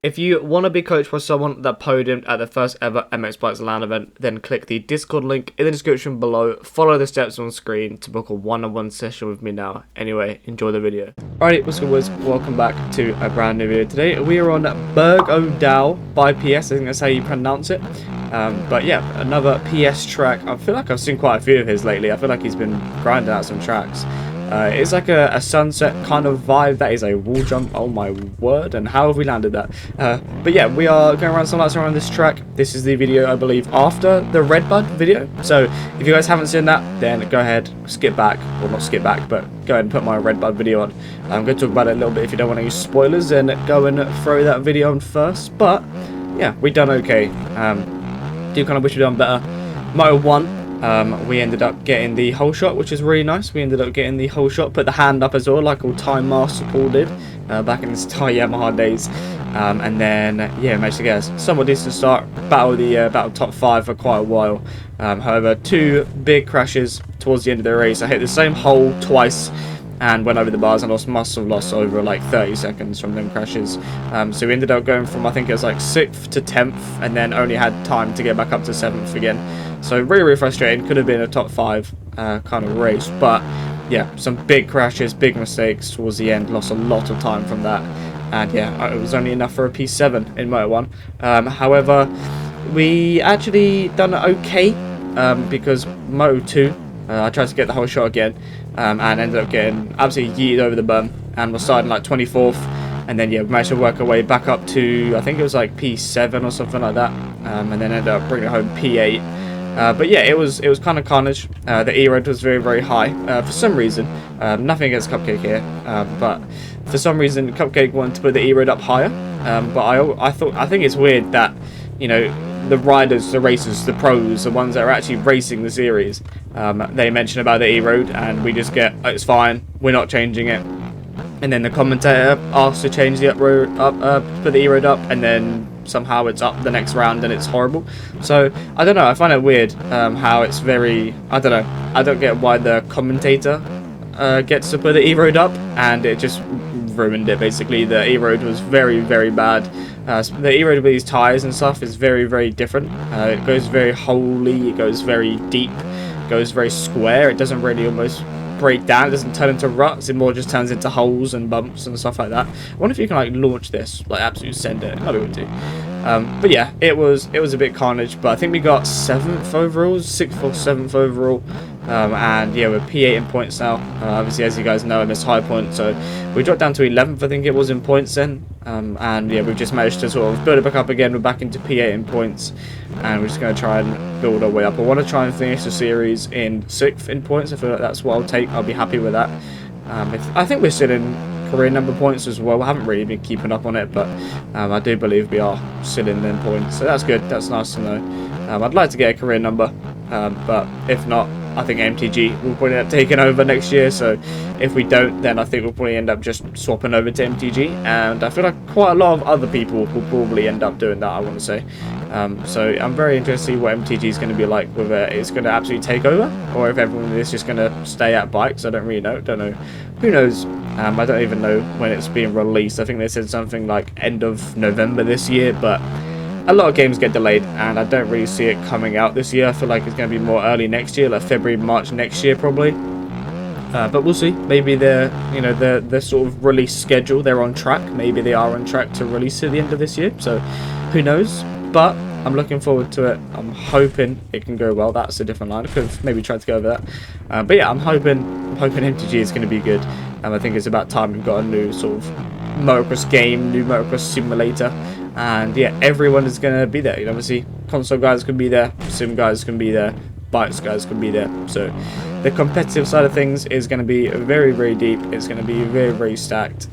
If you want to be coached by someone that podiumed at the first ever MX Bikes LAN event, then click the Discord link in the description below. Follow the steps on screen to book a one-on-one session with me now. Anyway, enjoy the video. Alright, what's good, boys? Welcome back to a brand new video. Today we are on Berg o' Dow by PS. I think that's how you pronounce it. But yeah, another PS track. I feel like I've seen quite a few of his lately. I feel like he's been grinding out some tracks. It's like a sunset kind of vibe. That is a wall jump. Oh my word. And how have we landed that? But yeah, we are going around some laps around this track. This is the video, I believe, after the Redbud video. So if you guys haven't seen that, then go ahead, skip back. Well, not skip back, but go ahead and put my Redbud video on. I'm going to talk about it a little bit. If you don't want to use spoilers, then go and throw that video on first. But yeah, we done okay. Do kind of wish we'd done better. Moto 1. We ended up getting the whole shot, which is really nice. We ended up getting the whole shot, put the hand up as well, like all Time Master Paul did back in his Yamaha days. And then, yeah, managed to get a somewhat decent start. Battle top 5 for quite a while. However, two big crashes towards the end of the race. I hit the same hole twice and went over the bars and must have lost over like 30 seconds from them crashes. So we ended up going from, I think it was like 6th to 10th, and then only had time to get back up to 7th again. So really frustrating. Could have been a top 5 kind of race, but yeah, some big crashes, big mistakes towards the end. Lost a lot of time from that, and yeah, it was only enough for a P7 in Moto 1. However, we actually done okay because Moto 2, I tried to get the whole shot again, and ended up getting absolutely yeeted over the berm, and was starting like 24th. And then yeah, we managed to work our way back up to, I think it was like P7 or something like that, and then ended up bringing it home P8. But yeah, it was kind of carnage. The E-Road was very, very high for some reason. Nothing against Cupcake here, but for some reason Cupcake wanted to put the E-Road up higher. But I think it's weird that, you know, the riders, the racers, the pros, the ones that are actually racing the series, they mention about the E-Road, and we just get, oh, it's fine, we're not changing it. And then the commentator asks to change the put the E-Road up, and then somehow it's up the next round and it's horrible. So I don't know, I find it weird how it's very, I don't know, I don't get why the commentator gets to put the E-Road up, and it just ruined it basically. The E-Road was very, very bad. The E-Road with these tyres and stuff is very, very different. It goes very holy, it goes very deep, it goes very square. It doesn't really almost break down, it doesn't turn into ruts, it more just turns into holes and bumps and stuff like that. I wonder if you can like launch this, like absolutely send it. I'll be able to. But yeah, it was a bit carnage, but I think we got 7th overall, 6th or 7th overall. And yeah, we're P8 in points now. Obviously, as you guys know, I missed high points, so we dropped down to 11th, I think it was, in points then. And yeah, we've just managed to sort of build it back up again. We're back into P8 in points, and we're just going to try and build our way up. I want to try and finish the series in 6th in points. I feel like that's what I'll take. I'll be happy with that. I think we're still in career number points as well. I haven't really been keeping up on it, but I do believe we are still in them points, so that's good. That's nice to know. I'd like to get a career number, but if not, I think MTG will probably end up taking over next year. So if we don't, then I think we'll probably end up just swapping over to MTG, and I feel like quite a lot of other people will probably end up doing that, I want to say. So I'm very interested to see what MTG is going to be like, whether it's going to absolutely take over or if everyone is just going to stay at bikes. I don't really know. Don't know. Who knows? I don't even know when it's being released. I think they said something like end of November this year, but a lot of games get delayed, and I don't really see it coming out this year. I feel like it's going to be more early next year, like February, March next year probably. But we'll see. Maybe they're, you know, the sort of release schedule, they're on track. Maybe they are on track to release at the end of this year. So who knows? But I'm looking forward to it. I'm hoping it can go well. That's a different line. I could have maybe tried to go over that. But yeah, I'm hoping MTG is going to be good. I think it's about time we've got a new sort of motocross game, new motocross simulator. And yeah, everyone is going to be there. You know, obviously, console guys can be there, sim guys can be there, bikes guys can be there. So the competitive side of things is going to be very, very deep. It's going to be very, very stacked.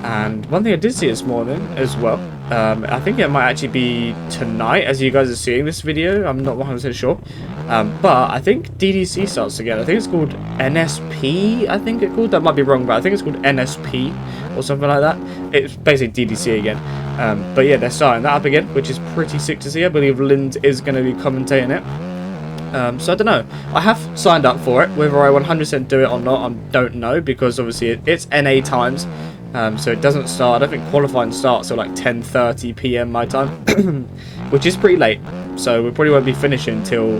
And one thing I did see this morning as well, I think it might actually be tonight as you guys are seeing this video. I'm not 100% sure. But I think DDC starts again. I think it's called NSP, I think it's called. That might be wrong, but I think it's called NSP or something like that. It's basically DDC again. But yeah, they're starting that up again, which is pretty sick to see. I believe Lind is going to be commentating it. So I don't know. I have signed up for it. Whether I 100% do it or not, I don't know, because obviously it's NA times. So it doesn't start, I don't think qualifying starts till like 10:30 p.m. my time, which is pretty late. So we probably won't be finishing till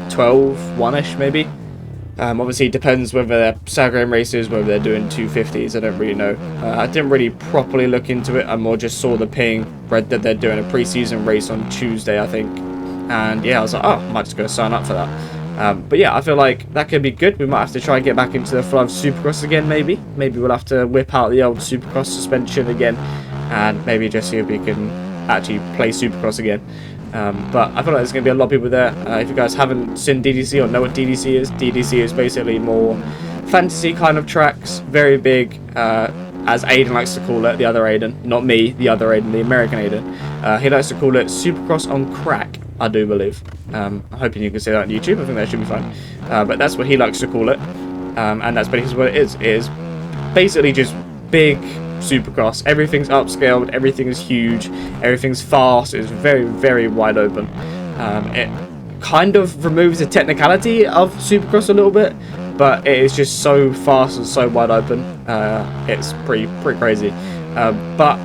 12, 1ish maybe. Obviously it depends whether they're Sagagram races, whether they're doing 250s, I don't really know. I didn't really properly look into it, I more just saw the ping, read that they're doing a pre-season race on Tuesday I think. And yeah, I was like, oh, I might just go sign up for that. But yeah, I feel like that could be good. We might have to try and get back into the flow of Supercross again, maybe. Maybe we'll have to whip out the old Supercross suspension again, and maybe just see if we can actually play Supercross again. But I feel like there's going to be a lot of people there. If you guys haven't seen DDC or know what DDC is basically more fantasy kind of tracks, very big, as Aiden likes to call it, the other Aiden, not me, the other Aiden, the American Aiden. He likes to call it Supercross on crack, I do believe. I'm hoping you can see that on YouTube, I think that should be fine. But that's what he likes to call it, and that's basically what it is. It is basically just big Supercross. Everything's upscaled, everything is huge, everything's fast, it's very, very wide open. It kind of removes the technicality of Supercross a little bit, but it is just so fast and so wide open. It's pretty crazy. But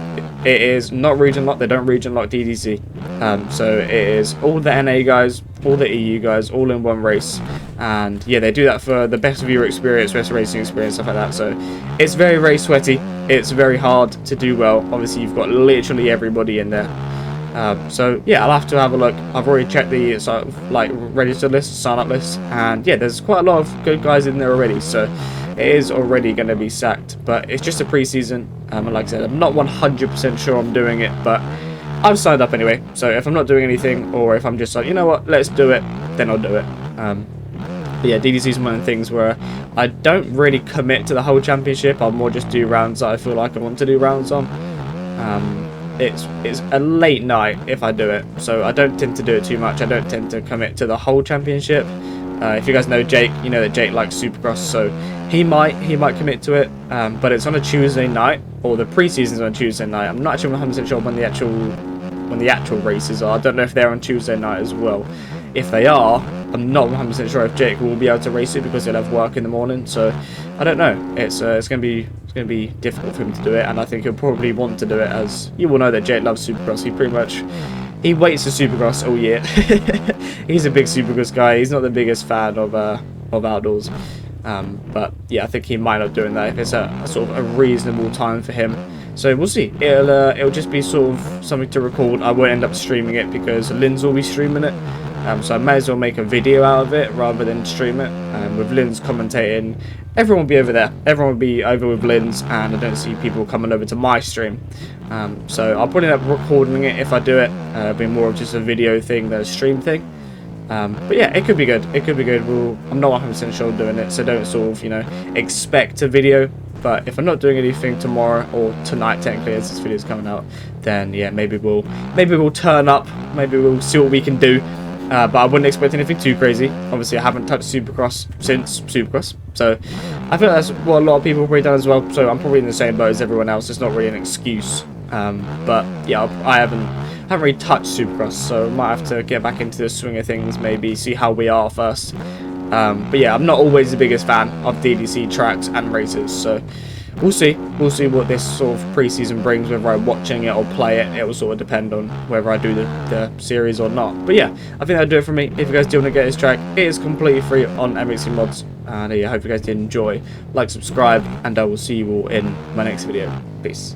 it is not region locked. They don't region lock DDC. So it is all the NA guys, all the EU guys, all in one race. And yeah, they do that for the best viewer experience, best racing experience, stuff like that. So it's very, very sweaty. It's very hard to do well. Obviously, you've got literally everybody in there. So yeah, I'll have to have a look. I've already checked the like register list, sign up list, and yeah, there's quite a lot of good guys in there already. So it is already going to be sacked, but it's just a pre-season. And like I said, I'm not 100% sure I'm doing it, but I've signed up anyway. So if I'm not doing anything, or if I'm just like, you know what, let's do it, then I'll do it. But yeah, DDC is one of the things where I don't really commit to the whole championship. I'll more just do rounds that I feel like I want to do rounds on. It's a late night if I do it, so I don't tend to do it too much. I don't tend to commit to the whole championship. If you guys know Jake, you know that Jake likes Supercross, so he might commit to it. But it's on a Tuesday night, or the pre-season's on a Tuesday night. I'm not actually 100% sure when the actual races are. I don't know if they're on Tuesday night as well. If they are, I'm not 100% sure if Jake will be able to race it because he'll have work in the morning. So I don't know. It's going to be difficult for him to do it, and I think he'll probably want to do it, as you will know that Jake loves Supercross. He waits for Supercross all year. He's a big Supercross guy. He's not the biggest fan of outdoors, but yeah, I think he might not doing that if it's a sort of a reasonable time for him. So we'll see. It'll just be sort of something to record. I won't end up streaming it because Linz will be streaming it. So I may as well make a video out of it rather than stream it. With Linz commentating, everyone will be over there. Everyone will be over with Linz, and I don't see people coming over to my stream. So I'll probably end up recording it if I do it. It'll be more of just a video thing than a stream thing. But yeah, it could be good. It could be good. I'm not 100% sure doing it, so don't sort of, you know, expect a video. But if I'm not doing anything tomorrow, or tonight technically as this video is coming out, then yeah, maybe we'll turn up. Maybe we'll see what we can do. But I wouldn't expect anything too crazy. Obviously, I haven't touched Supercross since Supercross, so I feel that's what a lot of people have probably done as well. So I'm probably in the same boat as everyone else. It's not really an excuse. But yeah, I haven't really touched Supercross, so I might have to get back into the swing of things, maybe see how we are first. But yeah, I'm not always the biggest fan of DDC tracks and races, so we'll see. We'll see what this sort of pre-season brings, whether I'm watching it or play it. It will sort of depend on whether I do the series or not. But yeah, I think that'll do it for me. If you guys do want to get this track, it is completely free on MXC Mods. And yeah, I hope you guys did enjoy. Like, subscribe, and I will see you all in my next video. Peace.